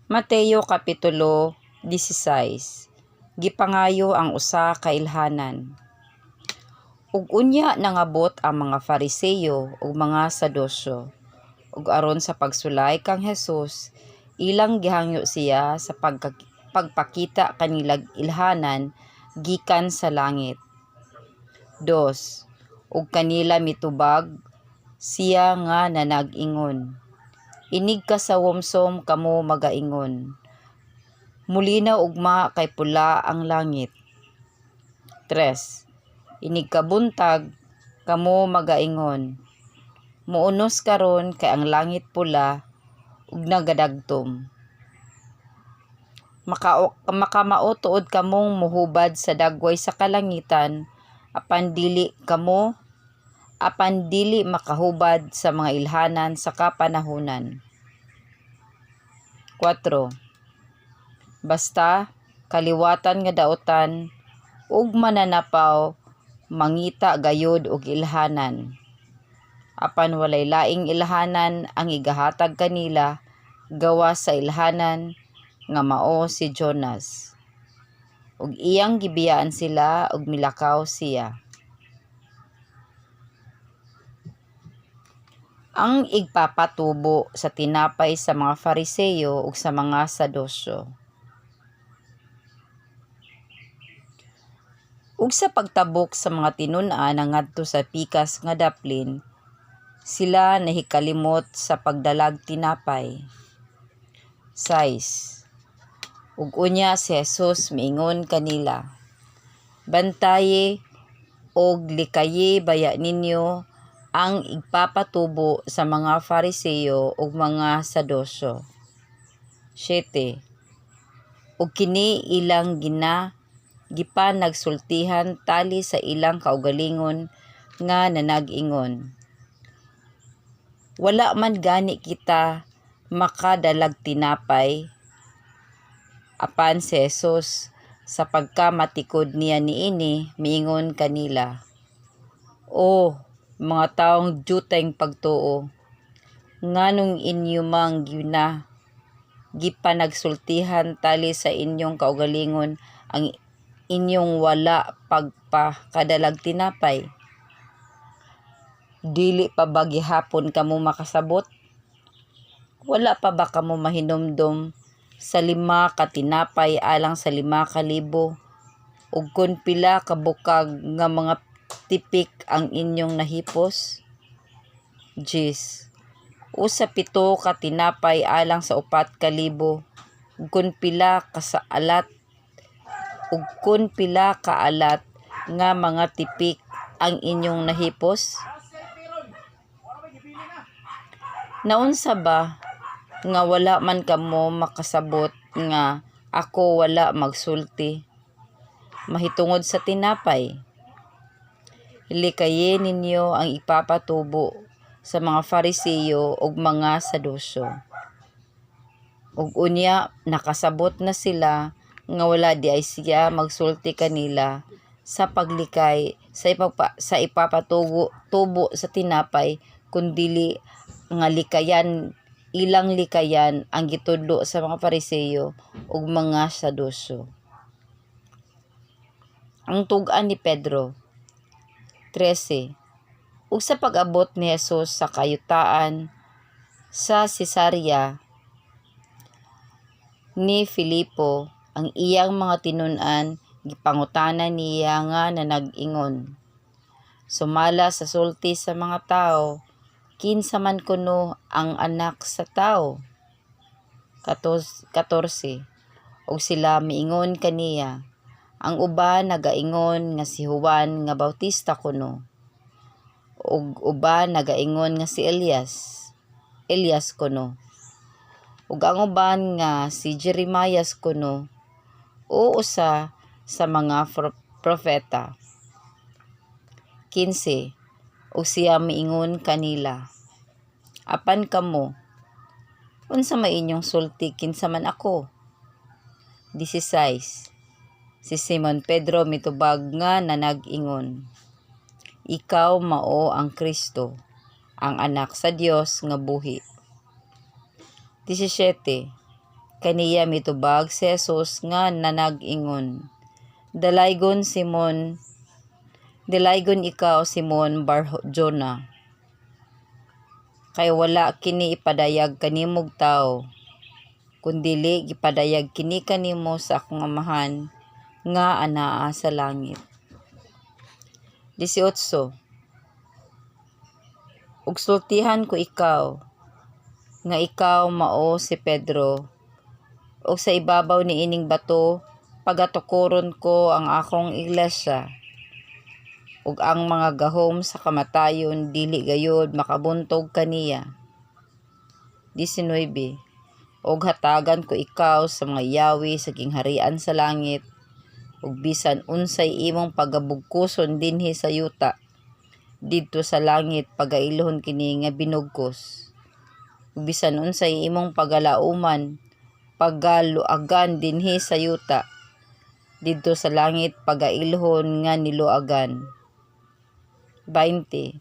Mateo Kapitulo 16. Gipangayo ang usa ka ilhanan. Ug unya nangabot ang mga Fariseo ug mga Sadusyo. Ug aron sa pagsulay kang Hesus, ilang gihangyo siya sa pagpakita kanilang ilhanan gikan sa langit. 2. Ug kanila mitubag siya nga nanag-ingon, inig ka sa womsom kamo magaingon. Mulinaw ugma kay pula ang langit. 3. Inig ka buntag kamo magaingon. Muunos karon kay ang langit pula ug nagadagtom. Makamao tuod kamong muhubad sa dagway sa kalangitan apan dili makahubad sa mga ilhanan sa kapanahunan. 4. Basta kaliwatan nga daotan ug mananapaw mangita gayud og ilhanan. Apan walay laing ilhanan ang igahatag kanila gawas sa ilhanan nga mao si Jonas. Ug iyang gibiyaan sila ug milakaw siya. Ang igpapatubo sa tinapay sa mga Fariseo ug sa mga Sadusyo. Ug sa pagtabok sa mga tinun-an ngadto sa pikas nga daplin, sila nahikalimot sa pagdalag tinapay. 6. Ug unya si Jesus miingon kanila, bantaye og likaye baya ninyo ang igpapatubo sa mga Fariseo ug mga Sadusyo. 7. Ug kini ilang gipanagsultihan tali sa ilang kaugalingon nga nanag-ingon, wala man gani kita makadalag tinapay. Apan si Jesus sa pagkamatikod niya niini miingon kanila, o mga taong diyuteng pagtuo, nganong inyo mang gipanagsultihan tali sa inyong kaugalingon ang inyong wala pagpakadalag tinapay? Dili pa ba gihapon kamo makasabot? Wala pa ba kamo mahinumdom sa 5 ka tinapay alang sa 5,000, ug kun pila ka bukag nga mga tipik ang inyong nahipos? 10. O sa 7 ka tinapay alang sa 4,000, ug kun pila ka alat nga mga tipik ang inyong nahipos? Naunsa ba nga wala man kamo makasabot nga ako wala magsulti mahitungod sa tinapay? Likaye ninyo ang ipapatubo sa mga Fariseo ug mga Sadusyo. Ug unya nakasabot na sila nga wala di ay siya magsulti kanila sa paglikay sa ipapatubo sa tinapay, kundili nga ilang likayan ang gitudlo sa mga Fariseo ug mga Sadusyo. Ang tug-an ni Pedro. 13. Ug sa pag-abot ni Jesus sa kayutaan sa Cesarea ni Filipo, ang iyang mga tinun-an gipangutanan niya nga nanag-ingon, sumala sa sulti sa mga tao, kinsa man kuno ang anak sa tao? 14. Ug sila miingon kaniya, ang uban nagaingon nga si Juan nga Bautista kuno, ug uban nagaingon nga si Elias kuno, ug ang uban nga si Jeremias kuno, o usa sa mga propeta. 15. Ug siya miingon kanila, apan kamo, unsa may inyong sulti kinsa man ako? 16. Si Simon Pedro mitubag nga nanag-ingon, ikaw mao ang Kristo, ang anak sa Dios nga buhi. 17. kaniya mitubag si Jesus nga nanag-ingon, Dalaygon ikaw Simon Bar-Jona, kay wala kini ipadayag kanimog tao, kundili gipadayag kini kanimo sa akong Amahan nga anaa sa langit. 18. Ug sultihan ko ikaw, nga ikaw mao si Pedro, ug sa ibabaw ni ining bato pagatukuron ko ang akong iglesia, ug ang mga gahom sa kamatayon dili gayud makabuntog kaniya. 19. Ug hatagan ko ikaw sa mga yawi sa gingharian sa langit, ug bisan unsay imong pagabugkuson dinhi sa yuta, didto sa langit pagailhon kini nga binugkos. Ug bisan unsay imong pagalauman, pagaluagan dinhi sa yuta, didto sa langit pagailhon nga niluagan. 20.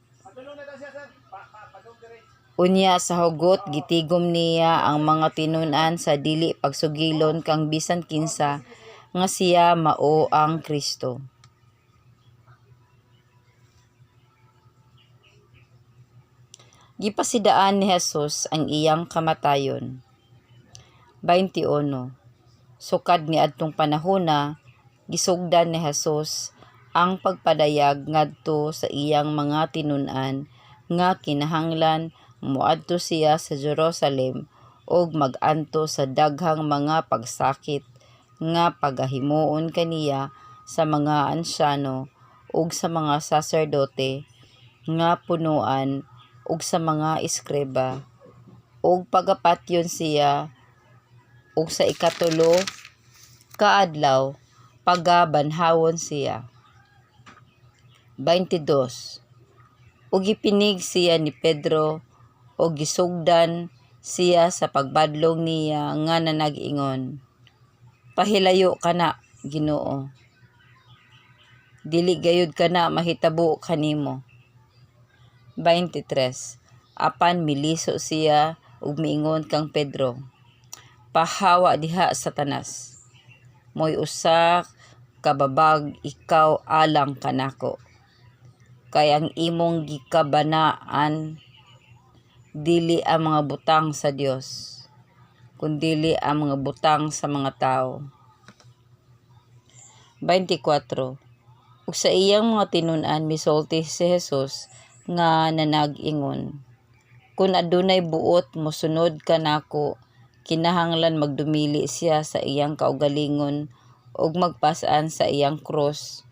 Unya sa hugot gitigom niya ang mga tinun-an sa dili pagsugilon kang bisan kinsa nga siya mao ang Kristo. Gipasidaan ni Jesus ang iyang kamatayon. 21. Sukad ni adtong panahona, gisugdan ni Jesus ang pagpadayag ngadto sa iyang mga tinun-an nga kinahanglan moadto siya sa Jerusalem ug mag-anto sa daghang mga pagsakit nga pagahimuon kaniya sa mga ansyano ug sa mga saserdote nga punuan ug sa mga eskriba, ug pagapatyon siya ug sa ikatulo kaadlaw pagabanhawon siya. 22. Ug gipinig siya ni Pedro ug gisugdan siya sa pagbadlong niya nga nanag-ingon, Pahilayo kana, Ginoo. Dili gayud kana mahitabo kanimo. 23. Apan miliso siya ug miingon kang Pedro, Pahawa diha Satanas. Moy usa ka babag ikaw alang kanako. Kay ang imong gikabanaan dili ang mga butang sa Dios, kundili ang mga butang sa mga tao. 24. Ug sa iyang mga tinun-an misulti si Jesus nga nanag-ingon, Kung adunay buot mosunod kanako, kinahanglan magdumili siya sa iyang kaugalingon ug magpas-an sa iyang cross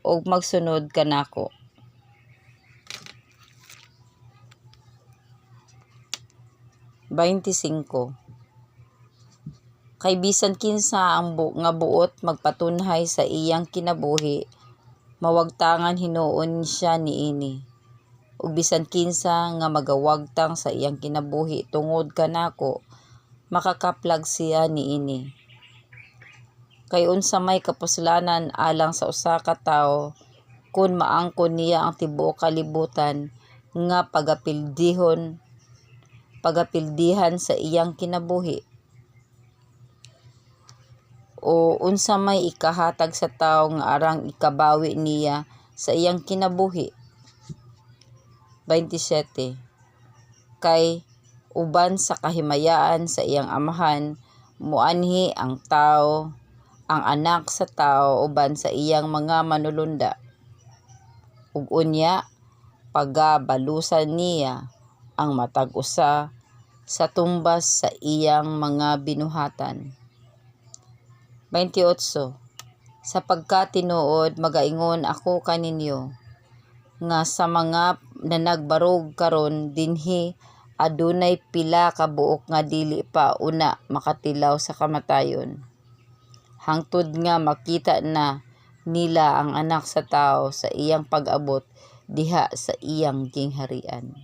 ug magsunod kanako. 25. Kay bisan kinsa ang nga buot magpatunhay sa iyang kinabuhi, mawagtangan hinuon siya niini. Ug bisan kinsa nga magawagtang sa iyang kinabuhi tungod kanako, makakaplag siya niini. Kay unsa may kapuslanan alang sa usa ka tawo kun maangkon niya ang tibuok kalibutan nga pagapildihan sa iyang kinabuhi, o unsa may ikahatag sa tawo nga arang ikabawi niya sa iyang kinabuhi. 27. Kay uban sa kahimayaan sa iyang Amahan muanhi ang tawo, ang anak sa tawo uban sa iyang mga manulunda, ug unya pagabalusan niya ang matag usa sa tumbas sa iyang mga binuhatan. 28. Sapagkat tinuod magaingon ako kaninyo nga sa mga nanagbarog karon dinhi adunay pila ka buok nga dili pa una makatilaw sa kamatayon, hangtod nga makita na nila ang anak sa tawo sa iyang pag-abot diha sa iyang gingharian.